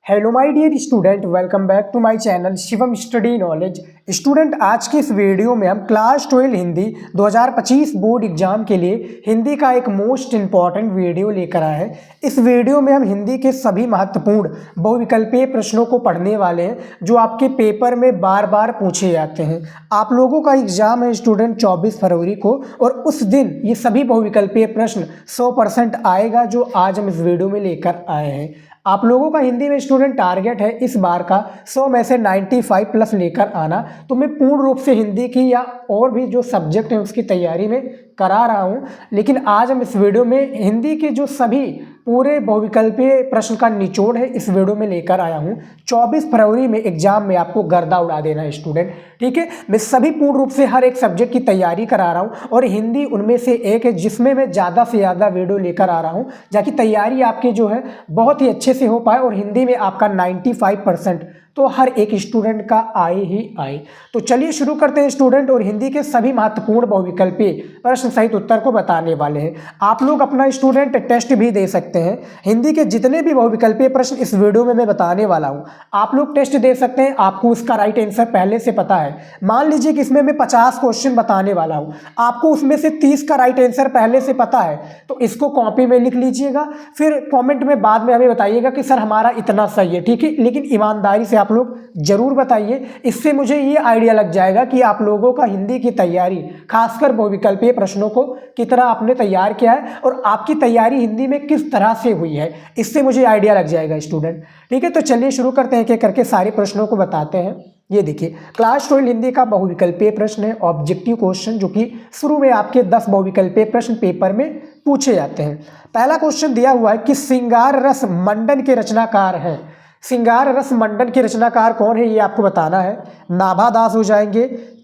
Hello my dear student, welcome back to my channel Shivam study knowledge. Student, आज की इस video में हम क्लास 12 हिंदी 2025 बोर्ड एग्जाम के लिए हिंदी का एक मोस्ट इंपॉर्टेंट वीडियो लेकर आए हैं। इस वीडियो में हम हिंदी के सभी महत्वपूर्ण बहुविकल्पीय प्रश्नों को पढ़ने वाले हैं जो आपके पेपर में बार बार पूछे जाते हैं। आप लोगों का एग्जाम है स्टूडेंट 24 फरवरी को, और उस दिन ये सभी बहुविकल्पीय प्रश्न 100% आएगा जो आज हम इस वीडियो में लेकर आए हैं। आप लोगों का हिंदी में स्टूडेंट टारगेट है इस बार का 100 में से 95 प्लस लेकर आना। तो मैं पूर्ण रूप से हिंदी की या और भी जो सब्जेक्ट हैं उसकी तैयारी में करा रहा हूं, लेकिन आज हम इस वीडियो में हिंदी के जो सभी पूरे बहुविकल्पीय प्रश्न का निचोड़ है इस वीडियो में लेकर आया हूं। 24 फरवरी में एग्जाम में आपको गर्दा उड़ा देना है स्टूडेंट, ठीक है। मैं सभी पूर्ण रूप से हर एक सब्जेक्ट की तैयारी करा रहा हूं और हिंदी उनमें से एक है जिसमें मैं ज़्यादा से ज़्यादा वीडियो लेकर आ रहा हूं ताकि तैयारी आपकी जो है बहुत ही अच्छे से हो पाए और हिंदी में आपका 95% तो हर एक स्टूडेंट का आए ही आए। तो चलिए शुरू करते हैं स्टूडेंट, और हिंदी के सभी महत्वपूर्ण बहुविकल्पीय प्रश्न सहित उत्तर को बताने वाले हैं। आप लोग अपना स्टूडेंट टेस्ट भी दे सकते हैं। हिंदी के जितने भी बहुविकल्पीय प्रश्न इस वीडियो में मैं बताने वाला हूं, आप लोग टेस्ट दे सकते हैं। आपको उसका राइट आंसर पहले से पता है। मान लीजिए कि इसमें मैं 50 क्वेश्चन बताने वाला हूं, आपको उसमें से 30 का राइट आंसर पहले से पता है, तो इसको कॉपी में लिख लीजिएगा। फिर कॉमेंट में बाद में हमें बताइएगा कि सर हमारा इतना सही है, ठीक है। लेकिन ईमानदारी से आप लोग जरूर बताइए, इससे मुझे ये आइडिया लग जाएगा कि आप लोगों का हिंदी की तैयारी खासकर बहुविकल्पीय प्रश्नों को कितना आपने तैयार किया है और आपकी तैयारी हिंदी में किस तरह से हुई है। इससे मुझे आइडिया लग जाएगा स्टूडेंट, ठीक है। तो चलिए शुरू करते हैं, एक एक करके सारे प्रश्नों को बताते हैं। ये देखिए, क्लास 12 हिंदी का बहुविकल्पीय प्रश्न है, ऑब्जेक्टिव क्वेश्चन, जो कि शुरू में आपके 10 बहुविकल्पीय प्रश्न पेपर में पूछे जाते हैं। पहला क्वेश्चन दिया हुआ है कि श्रृंगार रस मंडन के रचनाकार हैं। श्रृंगार रस मंडन के रचनाकार कौन है ये आपको बताना है। नाभा दास हो जाएंगे,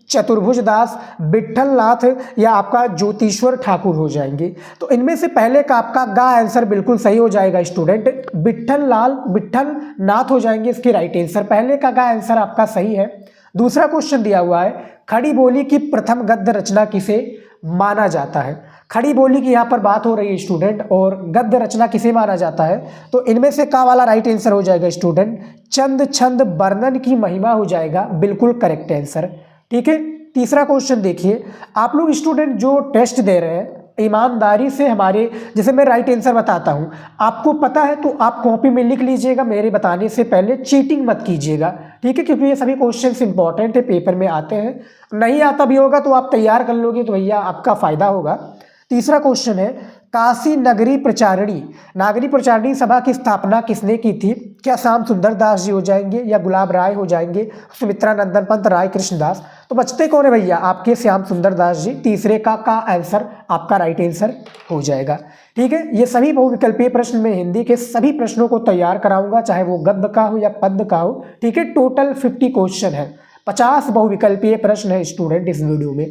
चतुर्भुज दास, विट्ठल नाथ, या आपका ज्योतिश्वर ठाकुर हो जाएंगे। तो इनमें से पहले का आपका गा आंसर बिल्कुल सही हो जाएगा स्टूडेंट। विट्ठल नाथ हो जाएंगे इसके राइट आंसर। पहले का गा आंसर आपका सही है। दूसरा क्वेश्चन दिया हुआ है, खड़ी बोली की प्रथम गद्य रचना किसे माना जाता है। खड़ी बोली की यहाँ पर बात हो रही है स्टूडेंट, और गद्य रचना किसे माना जाता है। तो इनमें से का वाला राइट आंसर हो जाएगा स्टूडेंट, चंद छंद वर्णन की महिमा हो जाएगा बिल्कुल करेक्ट आंसर, ठीक है। तीसरा क्वेश्चन देखिए, आप लोग स्टूडेंट जो टेस्ट दे रहे हैं ईमानदारी से हमारे, जैसे मैं राइट आंसर बताता हूं, आपको पता है तो आप कॉपी में लिख लीजिएगा, मेरे बताने से पहले चीटिंग मत कीजिएगा, ठीक है, क्योंकि ये सभी क्वेश्चंस इंपॉर्टेंट है, पेपर में आते हैं। नहीं आता भी होगा तो आप तैयार कर लोगे तो भैया आपका फायदा होगा। तीसरा क्वेश्चन है, काशी नगरी प्रचारिणी सभा की स्थापना किसने की थी। क्या श्याम सुंदर दास जी हो जाएंगे, या गुलाब राय हो जाएंगे, सुमित्रा नंदन पंत, राय कृष्ण दास। तो बचते कौन है भैया, आपके श्याम सुंदर दास जी। तीसरे का आंसर आपका राइट आंसर हो जाएगा, ठीक है। ये सभी बहुविकल्पीय प्रश्न में हिंदी के सभी प्रश्नों को तैयार कराऊंगा, चाहे वो गद्य का हो या पद्य का हो, ठीक है। टोटल 50 क्वेश्चन है, 50 बहुविकल्पीय प्रश्न है स्टूडेंट इस वीडियो में।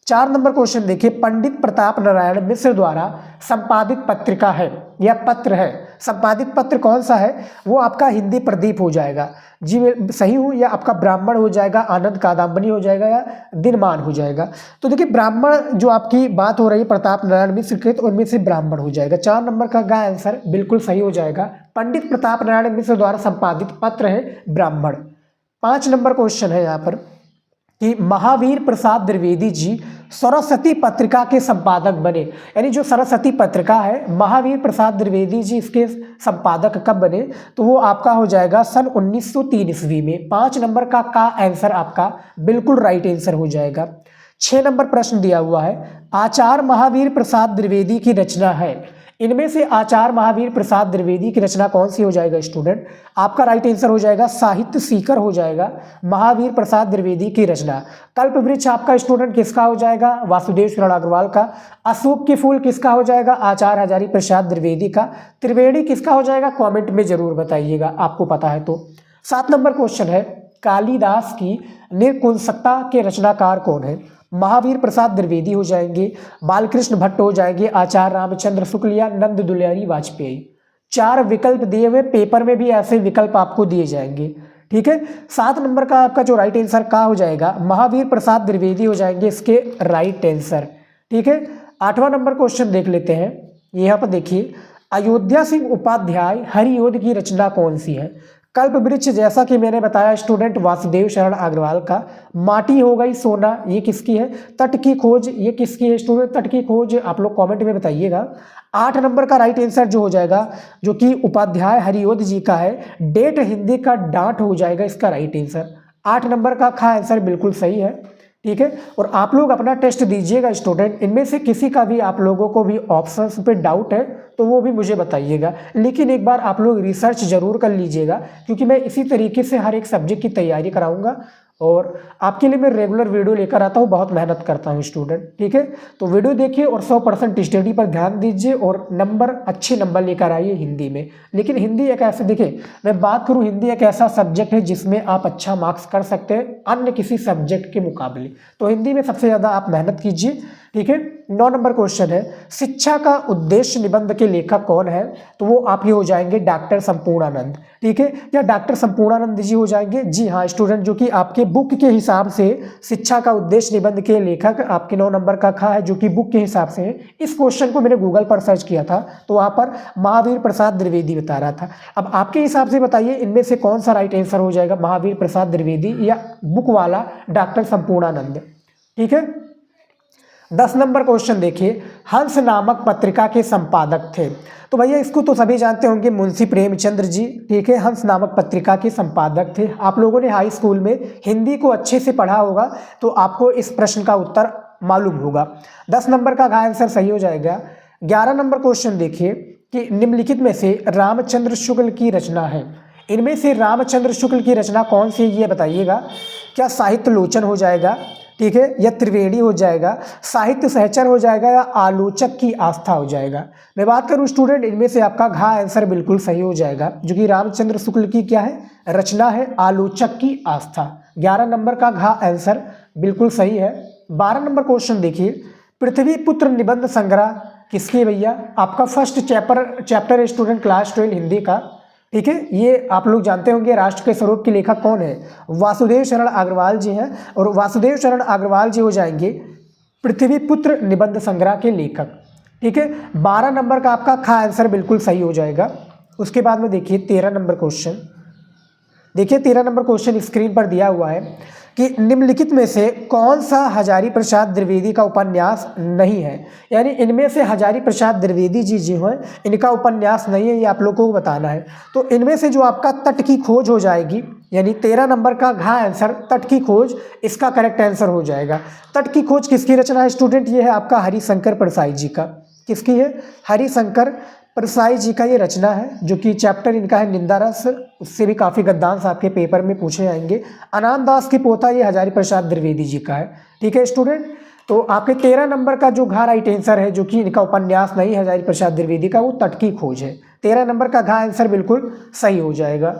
4 नंबर क्वेश्चन देखिए, पंडित प्रताप नारायण मिश्र द्वारा संपादित पत्रिका है या पत्र है। संपादित पत्र कौन सा है, वो आपका हिंदी प्रदीप हो जाएगा जी, मैं सही हूँ, या आपका ब्राह्मण हो जाएगा, आनंद कादम्बनी हो जाएगा, या दिनमान हो जाएगा। तो देखिए, ब्राह्मण जो आपकी बात हो रही है प्रताप नारायण मिश्र के, तो उनमें से ब्राह्मण हो जाएगा। 4 नंबर का आंसर बिल्कुल सही हो जाएगा। पंडित प्रताप नारायण मिश्र द्वारा संपादित पत्र है ब्राह्मण। 5 नंबर क्वेश्चन है यहाँ पर कि महावीर प्रसाद द्विवेदी जी सरस्वती पत्रिका के संपादक बने, यानी जो सरस्वती पत्रिका है महावीर प्रसाद द्विवेदी जी इसके संपादक कब बने, तो वो आपका हो जाएगा सन 1903 ईस्वी में। 5 नंबर का आंसर आपका बिल्कुल राइट आंसर हो जाएगा। 6 नंबर प्रश्न दिया हुआ है, आचार्य महावीर प्रसाद द्विवेदी की रचना है। इनमें से आचार्य महावीर प्रसाद द्विवेदी की रचना कौन सी हो जाएगा स्टूडेंट, आपका राइट आंसर हो जाएगा साहित्य सीकर हो जाएगा, महावीर प्रसाद द्विवेदी की रचना। कल्प वृक्ष आपका स्टूडेंट किसका हो जाएगा, वासुदेव शरण अग्रवाल का। अशोक के फूल किसका हो जाएगा, आचार्य हजारी प्रसाद द्विवेदी का। त्रिवेणी किसका हो जाएगा, कॉमेंट में जरूर बताइएगा आपको पता है तो। 7 नंबर क्वेश्चन है, कालिदास की निरकुंसकता के रचनाकार कौन है। महावीर प्रसाद द्विवेदी हो जाएंगे, बालकृष्ण भट्ट हो जाएंगे, आचार्य रामचंद्र शुक्ल, या नंद दुलारी वाजपेयी। 4 विकल्प दिए हुए, पेपर में भी ऐसे विकल्प आपको दिए जाएंगे, ठीक है। 7 नंबर का आपका जो राइट आंसर का हो जाएगा महावीर प्रसाद द्विवेदी हो जाएंगे इसके राइट आंसर, ठीक है। 8वां नंबर क्वेश्चन देख लेते हैं। यहाँ पर देखिए, अयोध्या सिंह उपाध्याय हरियोध की रचना कौन सी है। कल्प वृक्ष जैसा कि मैंने बताया स्टूडेंट वासुदेव शरण अग्रवाल का। माटी हो गई सोना, ये किसकी है? तट की खोज, ये किसकी है स्टूडेंट? तट की खोज आप लोग कमेंट में बताइएगा। 8 नंबर का राइट आंसर जो हो जाएगा, जो कि उपाध्याय हरिओध जी का है, डेट हिंदी का डांट हो जाएगा इसका राइट आंसर। 8 नंबर का खा आंसर बिल्कुल सही है, ठीक है। और आप लोग अपना टेस्ट दीजिएगा स्टूडेंट, इनमें से किसी का भी आप लोगों को भी ऑप्शंस पे डाउट है तो वो भी मुझे बताइएगा, लेकिन एक बार आप लोग रिसर्च जरूर कर लीजिएगा, क्योंकि मैं इसी तरीके से हर एक सब्जेक्ट की तैयारी कराऊंगा और आपके लिए मैं रेगुलर वीडियो लेकर आता हूँ, बहुत मेहनत करता हूँ स्टूडेंट, ठीक है। तो वीडियो देखिए और 100% स्टडी पर ध्यान दीजिए और अच्छे नंबर लेकर आइए हिंदी में। लेकिन हिंदी एक ऐसे, देखिए मैं बात करूँ, हिंदी एक ऐसा सब्जेक्ट है जिसमें आप अच्छा मार्क्स कर सकते हैं अन्य किसी सब्जेक्ट के मुकाबले, तो हिंदी में सबसे ज़्यादा आप मेहनत कीजिए, ठीक है। 9 नंबर क्वेश्चन है, शिक्षा का उद्देश्य निबंध के लेखक कौन है? तो वो आपके हो जाएंगे डॉक्टर संपूर्णानंद, ठीक है। या डॉक्टर संपूर्णानंद जी हो जाएंगे? जी हाँ स्टूडेंट, जो कि आपके बुक के हिसाब से शिक्षा का उद्देश्य निबंध के लेखक आपके 9 नंबर का खा है, जो कि बुक के हिसाब से है। इस क्वेश्चन को मैंने गूगल पर सर्च किया था तो वहाँ पर महावीर प्रसाद द्विवेदी बता रहा था। अब आपके हिसाब से बताइए इनमें से कौन सा राइट आंसर हो जाएगा, महावीर प्रसाद द्विवेदी या बुक वाला डॉक्टर संपूर्णानंद, ठीक है। 10 नंबर क्वेश्चन देखिए, हंस नामक पत्रिका के संपादक थे? तो भैया इसको तो सभी जानते होंगे, मुंशी प्रेमचंद्र जी, ठीक है। हंस नामक पत्रिका के संपादक थे। आप लोगों ने हाई स्कूल में हिंदी को अच्छे से पढ़ा होगा तो आपको इस प्रश्न का उत्तर मालूम होगा। 10 नंबर का आंसर सही हो जाएगा। 11 नंबर क्वेश्चन देखिए कि निम्नलिखित में से रामचंद्र शुक्ल की रचना है, इनमें से रामचंद्र शुक्ल की रचना कौन सी है ये बताइएगा। क्या साहित्य लोचन हो जाएगा, ठीक है, या त्रिवेणी हो जाएगा, साहित्य सहचर हो जाएगा, या आलोचक की आस्था हो जाएगा? मैं बात करूं स्टूडेंट, इनमें से आपका घ आंसर बिल्कुल सही हो जाएगा, जो कि रामचंद्र शुक्ल की क्या है, रचना है आलोचक की आस्था। 11 नंबर का घ आंसर बिल्कुल सही है। 12 नंबर क्वेश्चन देखिए, पृथ्वी पुत्र निबंध संग्रह किसकी है भैया? आपका फर्स्ट चैप्टर है स्टूडेंट क्लास 12 हिंदी का, ठीक है। ये आप लोग जानते होंगे राष्ट्र के स्वरूप के लेखक कौन है? वासुदेव शरण अग्रवाल जी हैं, और वासुदेव शरण अग्रवाल जी हो जाएंगे पृथ्वी पुत्र निबंध संग्रह के लेखक, ठीक है। 12 नंबर का आपका खा आंसर बिल्कुल सही हो जाएगा। उसके बाद में देखिए 13 नंबर क्वेश्चन, देखिए 13 नंबर क्वेश्चन स्क्रीन पर दिया हुआ है कि निम्नलिखित में से कौन सा हजारी प्रसाद द्विवेदी का उपन्यास नहीं है? यानी इनमें से हजारी प्रसाद द्विवेदी जी जी हैं, इनका उपन्यास नहीं है, ये आप लोगों को बताना है। तो इनमें से जो आपका तट की खोज हो जाएगी, यानी 13 नंबर का घा आंसर तट की खोज, इसका करेक्ट आंसर हो जाएगा। तट की खोज किसकी रचना है स्टूडेंट? ये है आपका हरिशंकर परसाई जी का। किसकी है? हरिशंकर परसाई जी का ये रचना है, जो कि चैप्टर इनका है निंदा रस, उससे भी काफ़ी गद्यांश आपके पेपर में पूछे जाएंगे। अनाम दास की पोता ये हजारी प्रसाद द्विवेदी जी का है, ठीक है स्टूडेंट। तो आपके 13 नंबर का जो घा राइट आंसर है, जो कि इनका उपन्यास नहीं हजारी प्रसाद द्विवेदी का, वो तट की खोज है। 13 नंबर का घा आंसर बिल्कुल सही हो जाएगा।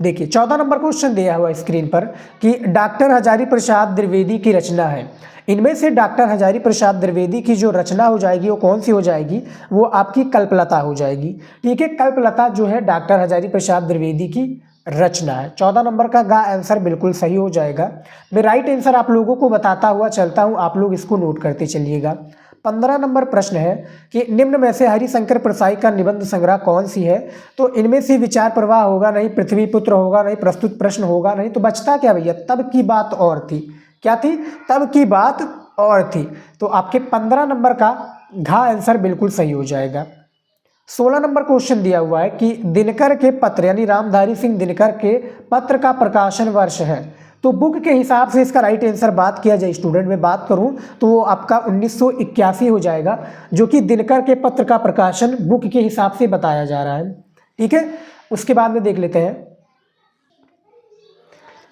देखिए 14 नंबर क्वेश्चन दिया हुआ स्क्रीन पर कि डॉक्टर हजारी प्रसाद द्विवेदी की रचना है। इनमें से डॉक्टर हजारी प्रसाद द्विवेदी की जो रचना हो जाएगी वो कौन सी हो जाएगी? वो आपकी कल्पलता हो जाएगी, ठीक है। कल्पलता जो है डॉक्टर हजारी प्रसाद द्विवेदी की रचना है। 14 नंबर का गा आंसर बिल्कुल सही हो जाएगा। मैं राइट आंसर आप लोगों को बताता हुआ चलता हूँ, आप लोग इसको नोट करते चलिएगा। 15 नंबर प्रश्न है कि निम्न में से हरिशंकर परसाई का निबंध संग्रह कौन सी है? तो इनमें से विचार प्रवाह होगा नहीं, पृथ्वी पुत्र होगा नहीं, प्रस्तुत प्रश्न होगा नहीं, तो बचता क्या भैया? तब की बात और थी। क्या थी? तब की बात और थी। तो आपके 15 नंबर का घा आंसर बिल्कुल सही हो जाएगा। 16 नंबर क्वेश्चन दिया हुआ है कि दिनकर के पत्र, यानी रामधारी सिंह दिनकर के पत्र का प्रकाशन वर्ष है। तो बुक के हिसाब से इसका राइट आंसर बात किया जाए स्टूडेंट, में बात करूं तो वो आपका 1981 हो जाएगा, जो कि दिनकर के पत्र का प्रकाशन बुक के हिसाब से बताया जा रहा है, ठीक है। उसके बाद में देख लेते हैं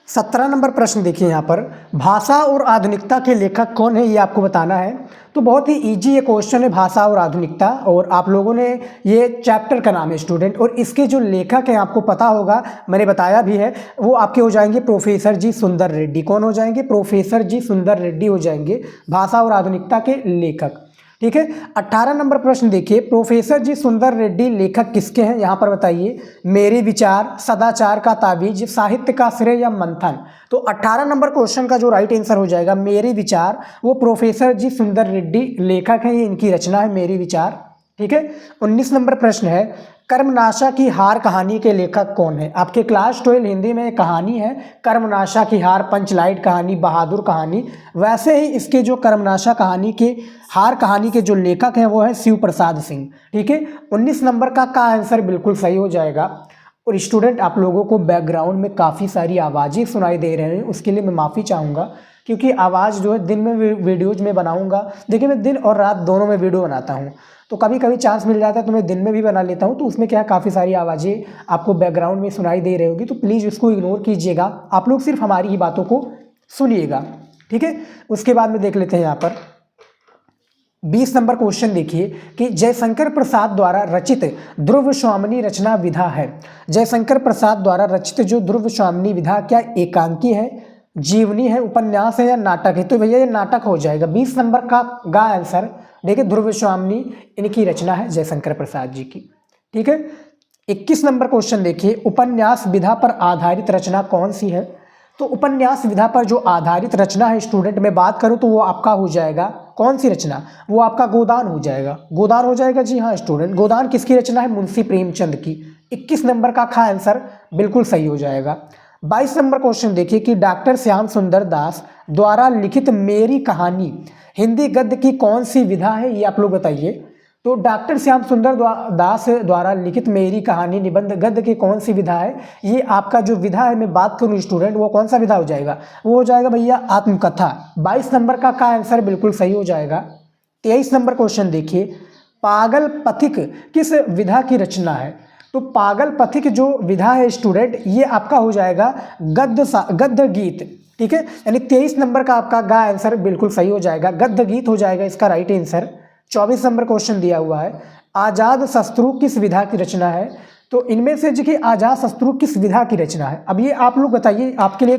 17 नंबर प्रश्न। देखिए यहाँ पर भाषा और आधुनिकता के लेखक कौन है, ये आपको बताना है। तो बहुत ही इजी ये क्वेश्चन है, भाषा और आधुनिकता, और आप लोगों ने ये चैप्टर का नाम है स्टूडेंट, और इसके जो लेखक हैं आपको पता होगा, मैंने बताया भी है, वो आपके हो जाएंगे प्रोफेसर जी सुंदर रेड्डी। कौन हो जाएंगे? प्रोफेसर जी सुंदर रेड्डी हो जाएंगे भाषा और आधुनिकता के लेखक, ठीक है। 18 नंबर प्रश्न देखिए, प्रोफेसर जी सुंदर रेड्डी लेखक किसके हैं? यहाँ पर बताइए। मेरे विचार, सदाचार का ताबीज, साहित्य का श्रेय या मंथन? तो 18 नंबर क्वेश्चन का जो राइट आंसर हो जाएगा मेरे विचार, वो प्रोफेसर जी सुंदर रेड्डी लेखक हैं, ये इनकी रचना है मेरे विचार, ठीक है। 19 नंबर प्रश्न है, कर्मनाशा की हार कहानी के लेखक कौन है? आपके क्लास 12 हिंदी में एक कहानी है कर्मनाशा की हार, पंचलाइट कहानी, बहादुर कहानी। वैसे ही इसके जो कर्मनाशा कहानी के हार कहानी के जो लेखक हैं वो है शिव प्रसाद सिंह। ठीक है, 19 नंबर का आंसर बिल्कुल सही हो जाएगा। और स्टूडेंट, आप लोगों को बैकग्राउंड में काफ़ी सारी आवाज़ें सुनाई दे रहे हैं, उसके लिए मैं माफ़ी चाहूँगा, क्योंकि आवाज़ जो है दिन में वीडियोज़ में बनाऊँगा। देखिए, मैं दिन और रात दोनों में वीडियो बनाता हूँ, तो कभी कभी चांस मिल जाता है तो मैं दिन में भी बना लेता हूँ, तो उसमें क्या है, काफ़ी सारी आवाज़ें आपको बैकग्राउंड में सुनाई दे रही होगी, तो प्लीज़ इसको इग्नोर कीजिएगा। आप लोग सिर्फ हमारी ही बातों को सुनिएगा। ठीक है, उसके बाद में देख लेते हैं यहाँ पर 20 नंबर क्वेश्चन देखिए कि जयशंकर प्रसाद द्वारा रचित ध्रुव स्वामिनी रचना विधा है। जयशंकर प्रसाद द्वारा रचित जो ध्रुव स्वामिनी विधा क्या एकांकी है, जीवनी है, उपन्यास है या नाटक है? तो भैया ये नाटक हो जाएगा। 20 नंबर का आंसर देखिए, ध्रुव स्वामिनी इनकी रचना है जयशंकर प्रसाद जी की। ठीक है, 21 नंबर क्वेश्चन देखिए, उपन्यास विधा पर आधारित रचना कौन सी है? तो उपन्यास विधा पर जो आधारित रचना है स्टूडेंट, मैं बात करूं तो वो आपका हो जाएगा कौन सी रचना? वो आपका गोदान हो जाएगा। गोदान हो जाएगा, जी हाँ स्टूडेंट, गोदान किसकी रचना है? मुंशी प्रेमचंद की। 21 नंबर का आंसर बिल्कुल सही हो जाएगा। 22 नंबर क्वेश्चन देखिए कि डॉक्टर श्याम सुंदर दास द्वारा लिखित मेरी कहानी हिंदी गद्य की कौन सी विधा है? ये आप लोग बताइए। तो डॉक्टर श्याम सुंदर दास द्वारा लिखित मेरी कहानी निबंध गद्य की कौन सी विधा है? ये आपका जो विधा है, मैं बात करूं स्टूडेंट, वो कौन सा विधा हो जाएगा? वो हो जाएगा भैया आत्मकथा। 22 नंबर का आंसर बिल्कुल सही हो जाएगा। 23 नंबर क्वेश्चन देखिए, पागल पथिक किस विधा की रचना है? तो पागल पथिक जो विधा है स्टूडेंट, ये आपका हो जाएगा गद्य गीत। ठीक है, यानी 23 नंबर का आपका आंसर बिल्कुल सही हो जाएगा, गद्य गीत हो जाएगा इसका राइट आंसर। 24 नंबर क्वेश्चन दिया हुआ है, आजाद शत्रु किस विधा की रचना है? तो इनमें से देखिए आजाद शत्रु किस विधा की रचना है? अब ये आप लोग बताइए, आपके लिए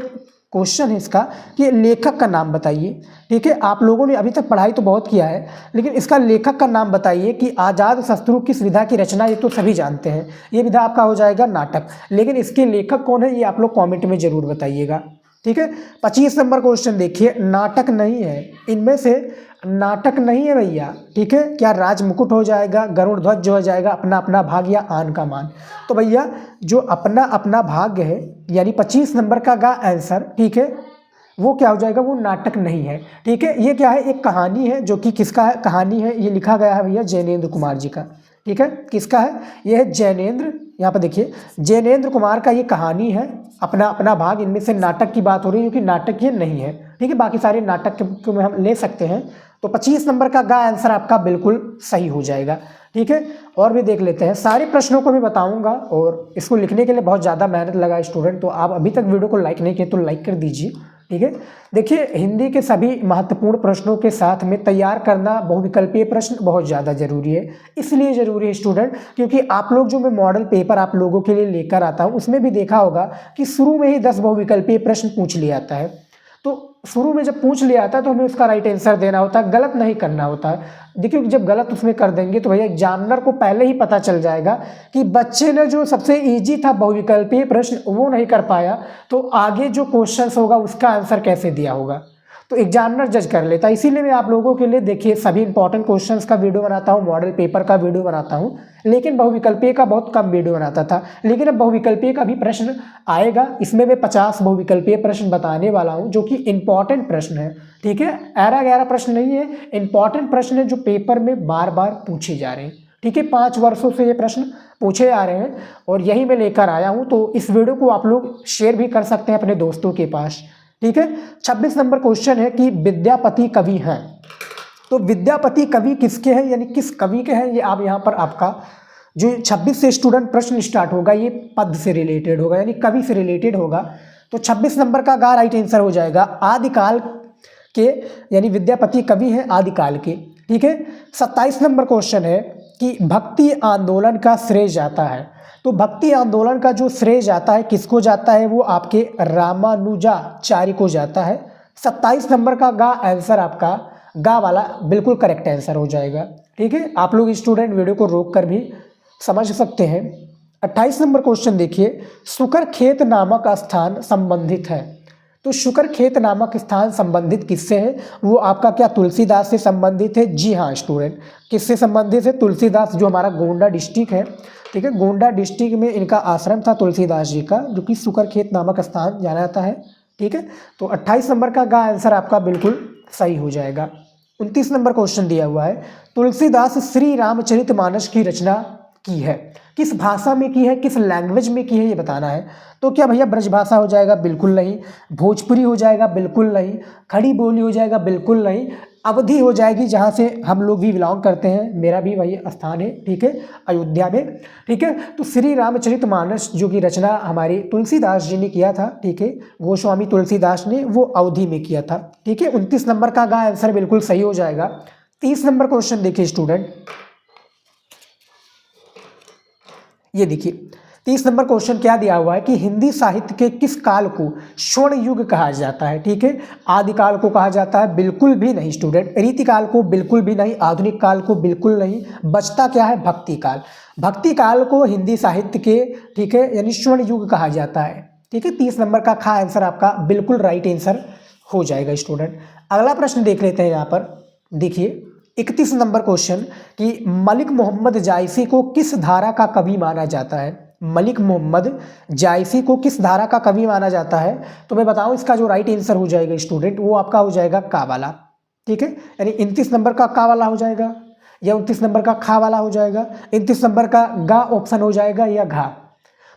क्वेश्चन है इसका कि लेखक का नाम बताइए। ठीक है, आप लोगों ने अभी तक पढ़ाई तो बहुत किया है, लेकिन इसका लेखक का नाम बताइए कि आजाद शत्रु किस विधा की रचना। ये तो सभी जानते हैं, ये विधा आपका हो जाएगा नाटक, लेकिन इसके लेखक कौन है ये आप लोग कॉमेंट में जरूर बताइएगा। ठीक है, 25 नंबर क्वेश्चन देखिए, नाटक नहीं है, इनमें से नाटक नहीं है भैया। ठीक है, क्या राज मुकुट हो जाएगा, गरुड़ ध्वज जो हो जाएगा, अपना अपना भाग या आन का मान? तो भैया जो अपना अपना भाग्य है, यानी 25 नंबर का आंसर, ठीक है, वो क्या हो जाएगा? वो नाटक नहीं है। ठीक है, ये क्या है? एक कहानी है, जो कि किसका है? कहानी है, ये लिखा गया है भैया जैनेन्द्र कुमार जी का। ठीक है, किसका है? ये है जैनेन्द्र, यहाँ पर देखिए जैनेन्द्र कुमार का ये कहानी है, अपना अपना भाग। इनमें से नाटक की बात हो रही है, क्योंकि नाटक ये नहीं है। ठीक है, बाकी सारे नाटक को हम ले सकते हैं। तो 25 नंबर का आंसर आपका बिल्कुल सही हो जाएगा। ठीक है, और भी देख लेते हैं, सारे प्रश्नों को भी बताऊंगा, और इसको लिखने के लिए बहुत ज़्यादा मेहनत लगा स्टूडेंट, तो आप अभी तक वीडियो को लाइक नहीं किए तो लाइक कर दीजिए। ठीक है, देखिए हिंदी के सभी महत्वपूर्ण प्रश्नों के साथ में तैयार करना बहुविकल्पीय प्रश्न बहुत ज़्यादा जरूरी है। इसलिए ज़रूरी है स्टूडेंट, क्योंकि आप लोग जो मैं मॉडल पेपर आप लोगों के लिए लेकर आता हूँ, उसमें भी देखा होगा कि शुरू में ही 10 बहुविकल्पीय प्रश्न पूछ लिया जाता है। तो शुरू में जब पूछ लिया आता है तो हमें उसका राइट आंसर देना होता है, गलत नहीं करना होता है। देखिए जब गलत उसमें कर देंगे तो भैया एग्जामिनर को पहले ही पता चल जाएगा कि बच्चे ने जो सबसे इजी था बहुविकल्पीय प्रश्न वो नहीं कर पाया, तो आगे जो क्वेश्चंस होगा उसका आंसर कैसे दिया होगा, तो एग्जामिनर जज कर लेता है। इसीलिए मैं आप लोगों के लिए देखिए सभी इंपॉर्टेंट क्वेश्चंस का वीडियो बनाता हूँ, मॉडल पेपर का वीडियो बनाता हूँ, लेकिन बहुविकल्पीय का बहुत कम वीडियो बनाता था। लेकिन अब बहुविकल्पीय का भी प्रश्न आएगा, इसमें मैं 50 बहुविकल्पीय प्रश्न बताने वाला हूँ जो कि इंपॉर्टेंट प्रश्न है। ठीक है, 11 प्रश्न नहीं है, इंपॉर्टेंट प्रश्न है जो पेपर में बार बार पूछे जा रहे हैं। ठीक है, 5 वर्षों से ये प्रश्न पूछे आ रहे हैं और यही मैं लेकर आया हूँ। तो इस वीडियो को आप लोग शेयर भी कर सकते हैं अपने दोस्तों के पास। ठीक है, 26 नंबर क्वेश्चन है कि विद्यापति कवि हैं, तो विद्यापति कवि किसके हैं, यानी किस कवि के हैं, ये आप यहाँ पर आपका जो 26 से स्टूडेंट प्रश्न स्टार्ट होगा ये पद से रिलेटेड होगा, यानी कवि से रिलेटेड होगा। तो 26 नंबर का राइट आंसर हो जाएगा आदिकाल के, यानी विद्यापति कवि हैं आदिकाल के। ठीक है, 27 नंबर क्वेश्चन है कि भक्ति आंदोलन का श्रेय जाता है, तो भक्ति आंदोलन का जो श्रेय जाता है किसको जाता है, वो आपके रामानुजाचार्य को जाता है। 27 नंबर का आंसर आपका वाला बिल्कुल करेक्ट आंसर हो जाएगा। ठीक है, आप लोग स्टूडेंट वीडियो को रोक कर भी समझ सकते हैं। 28 नंबर क्वेश्चन देखिए, सुकर खेत नामक स्थान संबंधित है, तो शुकर खेत नामक स्थान संबंधित किससे है? वो आपका क्या तुलसीदास से संबंधित है? जी हाँ स्टूडेंट, किससे संबंधित है? तुलसीदास, जो हमारा गोंडा डिस्ट्रिक्ट है, ठीक है, गोंडा डिस्ट्रिक्ट में इनका आश्रम था तुलसीदास जी का, जो कि शुकर खेत नामक स्थान जाना जाता है, ठीक है। तो 28 नंबर का आंसर आपका बिल्कुल सही हो जाएगा। 29 नंबर क्वेश्चन दिया हुआ है, तुलसीदास श्री रामचरितमानस की रचना की है, किस भाषा में की है, किस लैंग्वेज में की है, ये बताना है। तो क्या भैया ब्रजभाषा हो जाएगा? बिल्कुल नहीं। भोजपुरी हो जाएगा? बिल्कुल नहीं। खड़ी बोली हो जाएगा? बिल्कुल नहीं। अवधी हो जाएगी, जहाँ से हम लोग भी बिलोंग करते हैं, मेरा भी वही स्थान है, ठीक है, अयोध्या में, ठीक है। तो श्री रामचरितमानस जो की रचना हमारी तुलसीदास जी ने किया था, ठीक है, गोस्वामी तुलसीदास ने, वो अवधी में किया था, ठीक है। 29 नंबर का आंसर बिल्कुल सही हो जाएगा। 30 नंबर क्वेश्चन देखिए स्टूडेंट, ये देखिए 30 नंबर क्वेश्चन क्या दिया हुआ है कि हिंदी साहित्य के किस काल को स्वर्ण युग कहा जाता है? ठीक है, आदिकाल को कहा जाता है? बिल्कुल भी नहीं स्टूडेंट। रीतिकाल को बिल्कुल भी नहीं। आधुनिक काल को बिल्कुल नहीं। बचता क्या है? भक्ति काल। भक्ति काल को हिंदी साहित्य के, ठीक है, यानी स्वर्ण युग कहा जाता है, ठीक है। 30 नंबर का आंसर आपका बिल्कुल राइट आंसर हो जाएगा स्टूडेंट। अगला प्रश्न देख लेते हैं यहाँ पर, देखिए 31 नंबर क्वेश्चन कि मलिक मोहम्मद जायसी को किस धारा का कवि माना जाता है? मलिक मोहम्मद जायसी को किस धारा का कवि माना जाता है? तो मैं बताऊं, इसका जो राइट आंसर हो जाएगा स्टूडेंट, वो आपका हो जाएगा का वाला, ठीक है। यानी 29 नंबर का का वाला हो जाएगा, या 29 नंबर का खा वाला हो जाएगा, 29 नंबर का गा ऑप्शन हो जाएगा, या घा।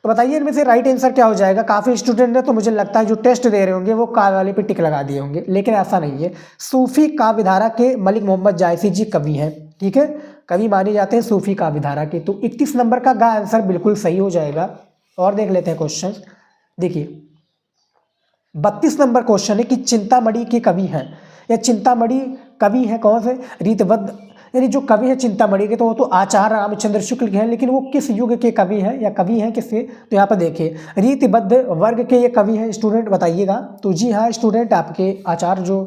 तो बताइए इनमें से राइट आंसर क्या हो जाएगा? काफ़ी स्टूडेंट ने तो मुझे लगता है जो टेस्ट दे रहे होंगे वो काव्य वाले पे टिक लगा दिए होंगे, लेकिन ऐसा नहीं है। सूफी काव्यधारा के मलिक मोहम्मद जायसी जी कवि हैं, ठीक है, कवि माने जाते हैं सूफी काव्यधारा के। तो 31 नंबर का आंसर बिल्कुल सही हो जाएगा। और देख लेते हैं क्वेश्चन, देखिए 32 नंबर क्वेश्चन है कि चिंतामणि के कवि हैं, या चिंतामणि कवि हैं कौन से? रीतबद्ध, यानी जो कवि है चिंतामणि के, तो वो तो आचार्य रामचंद्र शुक्ल के हैं, लेकिन वो किस युग के कवि हैं, या कवि हैं किसके? तो यहाँ पर देखिए रीतिबद्ध वर्ग के ये कवि हैं स्टूडेंट, बताइएगा। तो जी हाँ स्टूडेंट, आपके आचार्य जो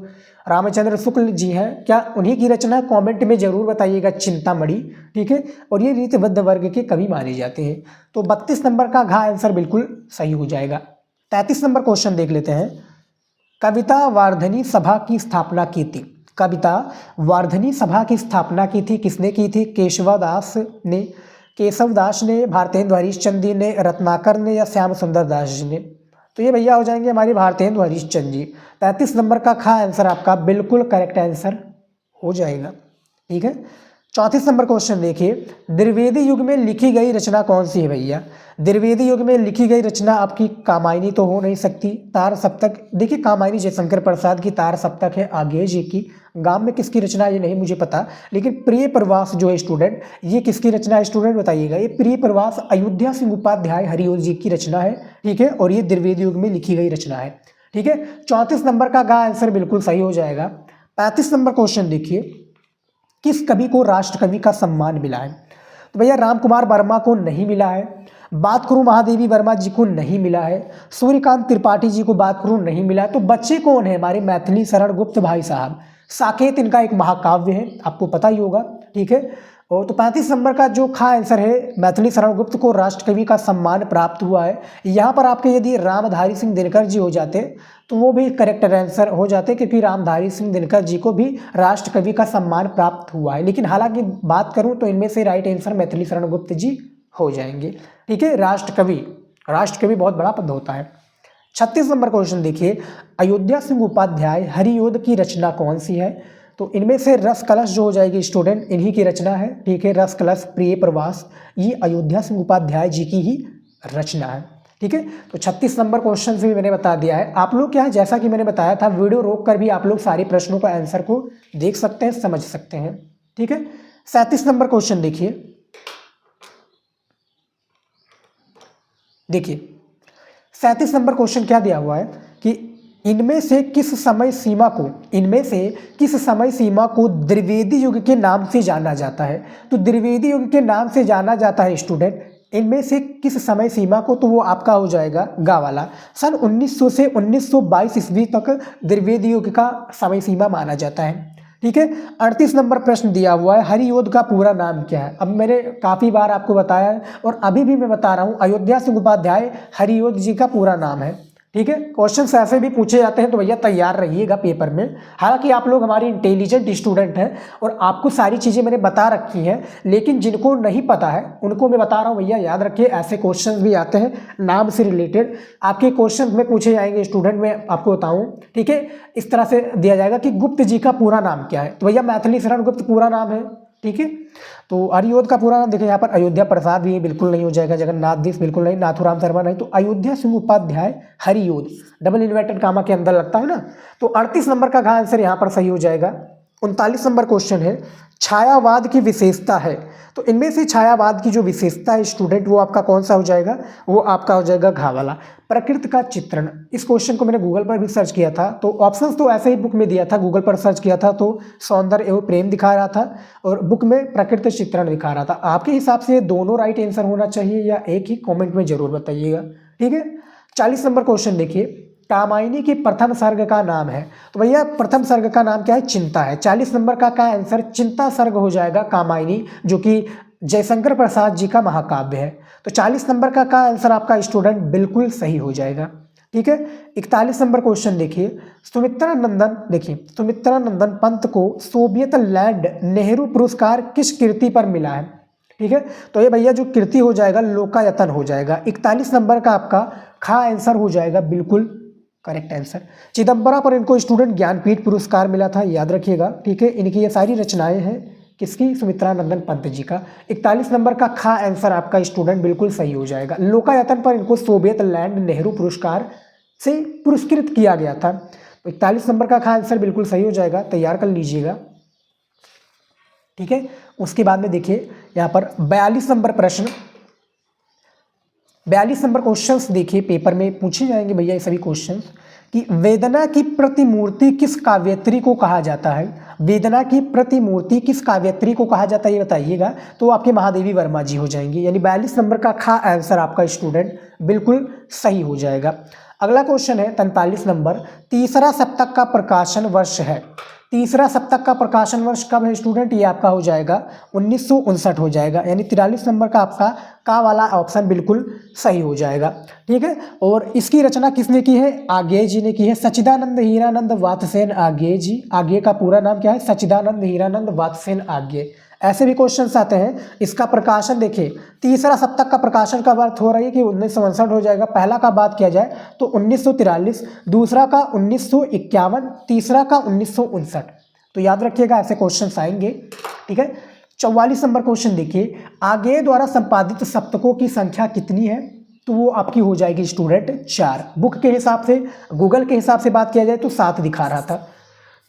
रामचंद्र शुक्ल जी हैं, क्या उन्हीं की रचना? कमेंट में जरूर बताइएगा चिंतामणि, ठीक है। और ये रीतिबद्ध वर्ग के कवि माने जाते हैं। तो 32 नंबर का आंसर बिल्कुल सही हो जाएगा। 33 नंबर क्वेश्चन देख लेते हैं, कविता वार्धनी सभा की स्थापना की थी। कविता वार्धनी सभा की स्थापना की थी, किसने की थी? केशवदास ने, केशवदास ने, भारतेंदु हरिश्चंद्र ने, रत्नाकर ने, या श्याम सुंदर दास जी ने? तो ये भैया हो जाएंगे हमारे भारतेंदु हरिश्चंद्र जी। 33 नंबर का आंसर आपका बिल्कुल करेक्ट आंसर हो जाएगा, ठीक है। 34 नंबर क्वेश्चन देखिए, द्विवेदी युग में लिखी गई रचना कौन सी है भैया? द्विवेदी युग में लिखी गई रचना आपकी कामायनी तो हो नहीं सकती। तार सप्तक, देखिए कामायनी जयशंकर प्रसाद की तार सप्तक है, आगे जी की। गांव में किसकी रचना ये नहीं मुझे पता, लेकिन प्रिय प्रवास जो है स्टूडेंट, ये किसकी रचना है स्टूडेंट बताइएगा? ये प्रिय प्रवास अयोध्या सिंह उपाध्याय हरिओं जी की रचना है, ठीक है, और ये द्विवेदी युग में लिखी गई रचना है, ठीक है। 34 नंबर का आंसर बिल्कुल सही हो जाएगा। 35 नंबर क्वेश्चन देखिए, किस कवि को राष्ट्र कवि का सम्मान मिला है? तो भैया राम कुमार वर्मा को नहीं मिला है, बात करूं महादेवी वर्मा जी को नहीं मिला है, सूर्यकांत त्रिपाठी जी को बात करूं नहीं मिला है। तो बच्चे कौन है? हमारे मैथिली शरण गुप्त भाई साहब। साकेत इनका एक महाकाव्य है, आपको पता ही होगा, ठीक है। और तो 35 नंबर का जो आंसर है, मैथिली शरण गुप्त को राष्ट्र कवि का सम्मान प्राप्त हुआ है। यहाँ पर आपके यदि रामधारी सिंह दिनकर जी हो जाते तो वो भी करेक्ट आंसर हो जाते, क्योंकि रामधारी सिंह दिनकर जी को भी राष्ट्र कवि का सम्मान प्राप्त हुआ है। लेकिन हालांकि बात करूं तो इनमें से राइट आंसर मैथिली शरण गुप्त जी हो जाएंगे, ठीक है। राष्ट्र कवि बहुत बड़ा पद होता है। 36 नंबर क्वेश्चन देखिए, अयोध्या सिंह उपाध्याय हरिओद की रचना कौन सी है? तो इनमें से रस कलश जो हो जाएगी स्टूडेंट, इन्हीं की रचना है, ठीक है। रस कलश, प्रिय प्रवास, ये अयोध्या सिंह उपाध्याय जी की ही रचना है, ठीक है। तो 36 नंबर क्वेश्चन से भी मैंने बता दिया है। आप लोग क्या है, जैसा कि मैंने बताया था, वीडियो रोक कर भी आप लोग सारे प्रश्नों का आंसर को देख सकते हैं, समझ सकते हैं, ठीक है। 37 नंबर क्वेश्चन देखिए, 37 नंबर क्वेश्चन क्या दिया हुआ है कि इनमें से किस समय सीमा को द्विवेदी युग के नाम से जाना जाता है? तो द्विवेदी युग के नाम से जाना जाता है स्टूडेंट, इनमें से किस समय सीमा को? तो वो आपका हो जाएगा गा वाला। सन 1900 से 1922 ईस्वी तक द्विवेदी युग का समय सीमा माना जाता है, ठीक है। 38 नंबर प्रश्न दिया हुआ है, हरिओद का पूरा नाम क्या है? अब मैंने काफ़ी बार आपको बताया है और अभी भी मैं बता रहा हूँ, अयोध्या सिंह उपाध्याय हरिओद जी का पूरा नाम है, ठीक है, क्वेश्चन ऐसे भी पूछे जाते हैं, तो भैया तैयार रहिएगा पेपर में। हालांकि आप लोग हमारे इंटेलिजेंट स्टूडेंट हैं और आपको सारी चीज़ें मैंने बता रखी हैं, लेकिन जिनको नहीं पता है उनको मैं बता रहा हूँ भैया, याद रखिए ऐसे क्वेश्चन भी आते हैं नाम से रिलेटेड आपके क्वेश्चन में पूछे जाएंगे स्टूडेंट, मैं आपको बताऊँ। ठीक है, इस तरह से दिया जाएगा कि गुप्त जी का पूरा नाम क्या है, तो भैया मैथिली शरण गुप्त पूरा नाम है। ठीक है, तो अरियोध का पूरा नाम देखिए यहाँ पर अयोध्या प्रसाद भी बिल्कुल नहीं हो जाएगा, जगन्नाथदीश बिल्कुल नहीं, नाथुराम शर्मा नहीं, तो Ayodhya Singh Upadhyay Hariaudh, double inverted comma के अंदर लगता है ना। तो 38 नंबर का आंसर यहाँ पर सही हो जाएगा। 39 नंबर क्वेश्चन है, छायावाद की विशेषता है, तो इनमें से छायावाद की जो विशेषता है स्टूडेंट वो आपका कौन सा हो जाएगा, वो आपका हो जाएगा घ वाला, प्रकृति का चित्रण। इस क्वेश्चन को मैंने गूगल पर भी सर्च किया था, तो ऑप्शंस तो ऐसे ही बुक में दिया था, गूगल पर सर्च किया था तो सौंदर्य एवं प्रेम दिखा रहा था और बुक में प्रकृति चित्रण दिखा रहा था। आपके हिसाब से दोनों राइट आंसर होना चाहिए या एक ही, कॉमेंट में जरूर बताइएगा। ठीक है, 40 नंबर क्वेश्चन देखिए, कामायनी के प्रथम सर्ग का नाम है, तो भैया प्रथम सर्ग का नाम क्या है, चिंता है। 40 नंबर का आंसर चिंता सर्ग हो जाएगा कामायनी, जो कि जयशंकर प्रसाद जी का महाकाव्य है। तो 40 नंबर का आंसर आपका स्टूडेंट बिल्कुल सही हो जाएगा। ठीक है, 41 नंबर क्वेश्चन देखिए, सुमित्रा नंदन, देखिए सुमित्रा नंदन पंत को सोवियत लैंड नेहरू पुरस्कार किस कृति पर मिला है। ठीक है, तो ये भैया जो कृति हो जाएगा लोकायतन हो जाएगा। 41 नंबर का आपका खा आंसर हो जाएगा बिल्कुल करेक्ट आंसर। चिदम्बरा पर इनको स्टूडेंट ज्ञानपीठ पुरस्कार मिला था, याद रखिएगा। ठीक है, इनकी ये सारी रचनाएं हैं किसकी, सुमित्रा नंदन पंत जी का। 41 नंबर का खा आंसर आपका स्टूडेंट बिल्कुल सही हो जाएगा। लोकायतन पर इनको सोवियत लैंड नेहरू पुरस्कार से पुरस्कृत किया गया था। तो 41 नंबर का खा आंसर बिल्कुल सही हो जाएगा, तैयार कर लीजिएगा। ठीक है, उसके बाद में देखिए यहाँ पर 42 नंबर प्रश्न, 42 नंबर क्वेश्चंस देखिए पेपर में पूछे जाएंगे भैया ये सभी क्वेश्चंस, कि वेदना की प्रतिमूर्ति किस काव्यत्री को कहा जाता है। वेदना की प्रतिमूर्ति किस काव्यत्री को कहा जाता है ये बताइएगा, तो आपके महादेवी वर्मा जी हो जाएंगे। यानी 42 नंबर का खा आंसर आपका स्टूडेंट बिल्कुल सही हो जाएगा। अगला क्वेश्चन है 43 नंबर, तीसरा सप्तक का प्रकाशन वर्ष है। तीसरा सप्तक का प्रकाशन वर्ष कब है स्टूडेंट, ये आपका हो जाएगा 1959 हो जाएगा। यानी 43 नंबर का आपका का वाला ऑप्शन बिल्कुल सही हो जाएगा। ठीक है, और इसकी रचना किसने की है, आगे जी ने की है, सच्चिदानंद हीरानंद वात्सेन आगे जी। आगे का पूरा नाम क्या है, सच्चिदानंद हीरानंद वात्सेन आगे। ऐसे भी क्वेश्चंस आते हैं। इसका प्रकाशन देखिए, तीसरा सप्तक का प्रकाशन का बात हो रही है कि 1959 हो जाएगा। पहला का बात किया जाए तो 1943, दूसरा का 1951, तीसरा का 1959। तो याद रखिएगा ऐसे क्वेश्चंस आएंगे। ठीक है, 44 नंबर क्वेश्चन देखिए, आगे द्वारा संपादित सप्तकों की संख्या कितनी है, तो वो आपकी हो जाएगी स्टूडेंट 4। बुक के हिसाब से, गूगल के हिसाब से बात किया जाए तो 7 दिखा रहा था।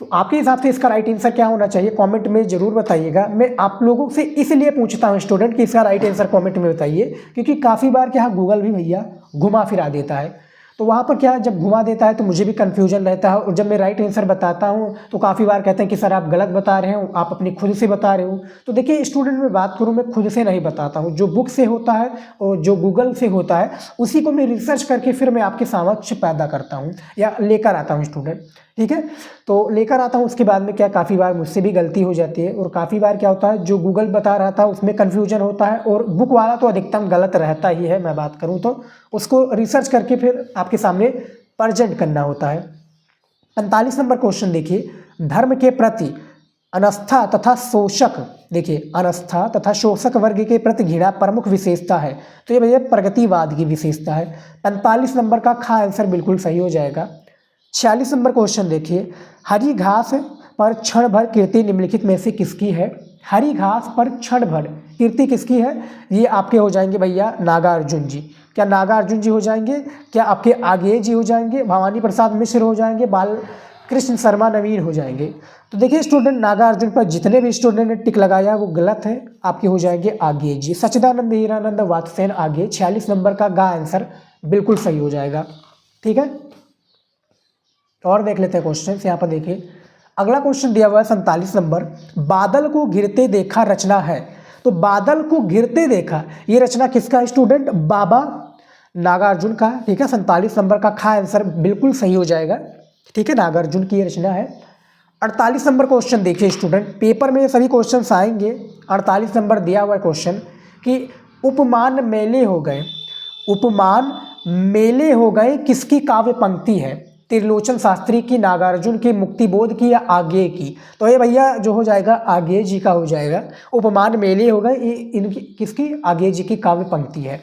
तो आपके हिसाब से इसका राइट आंसर क्या होना चाहिए, कमेंट में जरूर बताइएगा। मैं आप लोगों से इसलिए पूछता हूं स्टूडेंट कि इसका राइट आंसर कमेंट में बताइए, क्योंकि काफ़ी बार क्या गूगल भी भैया घुमा फिरा देता है। तो वहाँ पर क्या जब घुमा देता है तो मुझे भी कन्फ्यूजन रहता है, और जब मैं राइट आंसर बताता हूँ तो काफ़ी बार कहते हैं कि सर आप गलत बता रहे हो, आप अपनी खुद से बता रहे हो। तो देखिए स्टूडेंट में बात करूँ, मैं खुद से नहीं बताता हूँ, जो बुक से होता है और जो गूगल से होता है उसी को मैं रिसर्च करके फिर मैं आपके समक्ष पैदा करता हूँ या लेकर आता हूँ स्टूडेंट। ठीक है, तो लेकर आता हूँ, उसके बाद में क्या काफ़ी बार मुझसे भी गलती हो जाती है, और काफ़ी बार क्या होता है जो गूगल बता रहा था उसमें कन्फ्यूजन होता है, और बुक वाला तो अधिकतम गलत रहता ही है। मैं बात करूँ तो उसको रिसर्च करके फिर आपके सामने प्रेजेंट करना होता है। 45 नंबर क्वेश्चन देखिए, धर्म के प्रति अनास्था तथा शोषक, देखिए अनास्था तथा शोषक वर्ग के प्रति घृणा प्रमुख विशेषता है, तो ये भैया प्रगतिवाद की विशेषता है। 45 नंबर का खा आंसर बिल्कुल सही हो जाएगा। 46 नंबर क्वेश्चन देखिए, हरी घास पर क्षण भर कीर्ति निम्नलिखित में से किसकी है। हरी घास पर क्षण भर कीर्ति किसकी है, ये आपके हो जाएंगे भैया नागार्जुन जी। क्या नागार्जुन जी हो जाएंगे, क्या आपके आगे जी हो जाएंगे, भवानी प्रसाद मिश्र हो जाएंगे, बाल कृष्ण शर्मा नवीन हो जाएंगे। तो देखिए स्टूडेंट नागार्जुन पर जितने भी स्टूडेंट ने टिक लगाया वो गलत है, आपके हो जाएंगे आगे जी। सच्चिदानंद हीरानंद वात्सेन आगे। 46 नंबर का गा आंसर बिल्कुल सही हो जाएगा। ठीक है, और देख लेते हैं क्वेश्चन यहाँ पर। देखिए अगला क्वेश्चन दिया हुआ है 47 नंबर, बादल को घिरते देखा रचना है। तो बादल को घिरते देखा ये रचना किसका है स्टूडेंट, बाबा नागार्जुन का। ठीक है, 47 नंबर का खा आंसर बिल्कुल सही हो जाएगा। ठीक है, नागार्जुन की ये रचना है। 48 नंबर क्वेश्चन देखिए स्टूडेंट, पेपर में ये सभी क्वेश्चन आएंगे। 48 नंबर दिया हुआ है क्वेश्चन कि उपमान मेले हो गए। उपमान मेले हो गए किसकी काव्य पंक्ति है? त्रिलोचन शास्त्री की, नागार्जुन की, मुक्तिबोध की या आगे की? तो ये भैया जो हो जाएगा आगे जी का हो जाएगा। उपमान मेले हो गए, ये इनकी किसकी? आगे जी की काव्य पंक्ति है।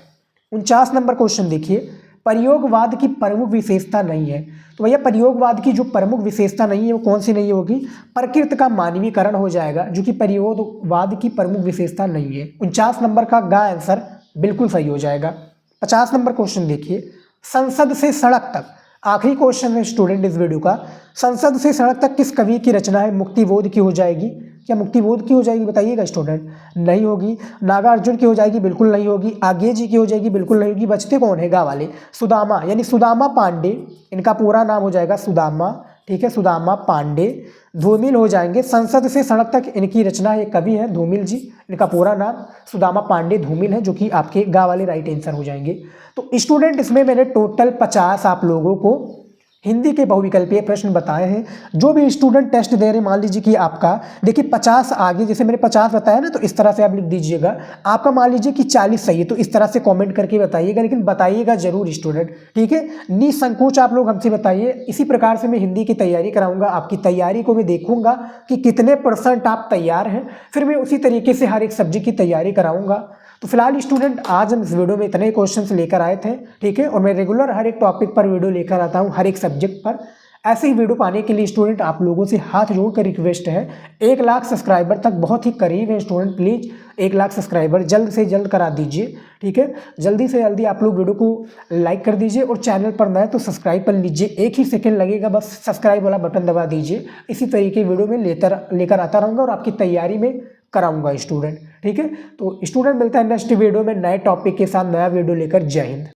49 नंबर क्वेश्चन देखिए, प्रयोगवाद की प्रमुख विशेषता नहीं है। तो भैया प्रयोगवाद की जो प्रमुख विशेषता नहीं है वो कौन सी नहीं होगी? प्रकृति का मानवीकरण हो जाएगा, जो कि प्रयोगवाद की प्रमुख विशेषता नहीं है। 49 नंबर का गा आंसर बिल्कुल सही हो जाएगा। 50 नंबर क्वेश्चन देखिए, संसद से सड़क तक, आखिरी क्वेश्चन है स्टूडेंट इस वीडियो का, संसद से सड़क तक किस कवि की रचना है? मुक्तिबोध की हो जाएगी। क्या मुक्तिबोध की हो जाएगी बताइएगा स्टूडेंट? नहीं होगी। नागार्जुन की हो जाएगी? बिल्कुल नहीं होगी। आगे जी की हो जाएगी? बिल्कुल नहीं होगी। बचते कौन है गा वाले? सुदामा, यानी सुदामा पांडे, इनका पूरा नाम हो जाएगा सुदामा, ठीक है, सुदामा पांडे। धूमिल हो जाएंगे। संसद से सड़क तक इनकी रचना, ये कवि है धूमिल जी, इनका पूरा नाम सुदामा पांडे धूमिल है, जो कि आपके गा वाले राइट आंसर हो जाएंगे। तो स्टूडेंट इसमें मैंने टोटल 50 आप लोगों को हिंदी के बहुविकल्पीय प्रश्न बताए हैं। जो भी स्टूडेंट टेस्ट दे रहे हैं, मान लीजिए कि आपका देखिए 50 आगे, जैसे मैंने 50 बताया ना, तो इस तरह से आप लिख दीजिएगा। आपका मान लीजिए कि 40 सही है, तो इस तरह से कमेंट करके बताइएगा, लेकिन बताइएगा जरूर स्टूडेंट, ठीक है। निसंकोच आप लोग हमसे बताइए। इसी प्रकार से मैं हिंदी की तैयारी कराऊंगा। आपकी तैयारी को मैं देखूंगा कि कितने % आप तैयार हैं, फिर मैं उसी तरीके से हर एक सब्जेक्ट की तैयारी कराऊंगा। तो फिलहाल स्टूडेंट आज हम इस वीडियो में इतने क्वेश्चंस लेकर आए थे, ठीक है। और मैं रेगुलर हर एक टॉपिक पर वीडियो लेकर आता हूं, हर एक सब्जेक्ट पर। ऐसे ही वीडियो पाने के लिए स्टूडेंट आप लोगों से हाथ जोड़कर रिक्वेस्ट है, 1 लाख सब्सक्राइबर तक बहुत ही करीब है स्टूडेंट, प्लीज़ 1 लाख सब्सक्राइबर जल्द से जल्द करा दीजिए, ठीक है। जल्दी से जल्दी आप लोग वीडियो को लाइक कर दीजिए, और चैनल पर नए तो सब्सक्राइब कर लीजिए। 1 ही सेकंड लगेगा, बस सब्सक्राइब वाला बटन दबा दीजिए। इसी तरीके वीडियो में लेकर आता रहूँगा और आपकी तैयारी में कराऊंगा स्टूडेंट, ठीक है। तो स्टूडेंट मिलता है नेक्स्ट वीडियो में नए टॉपिक के साथ, नया वीडियो लेकर। जय हिंद।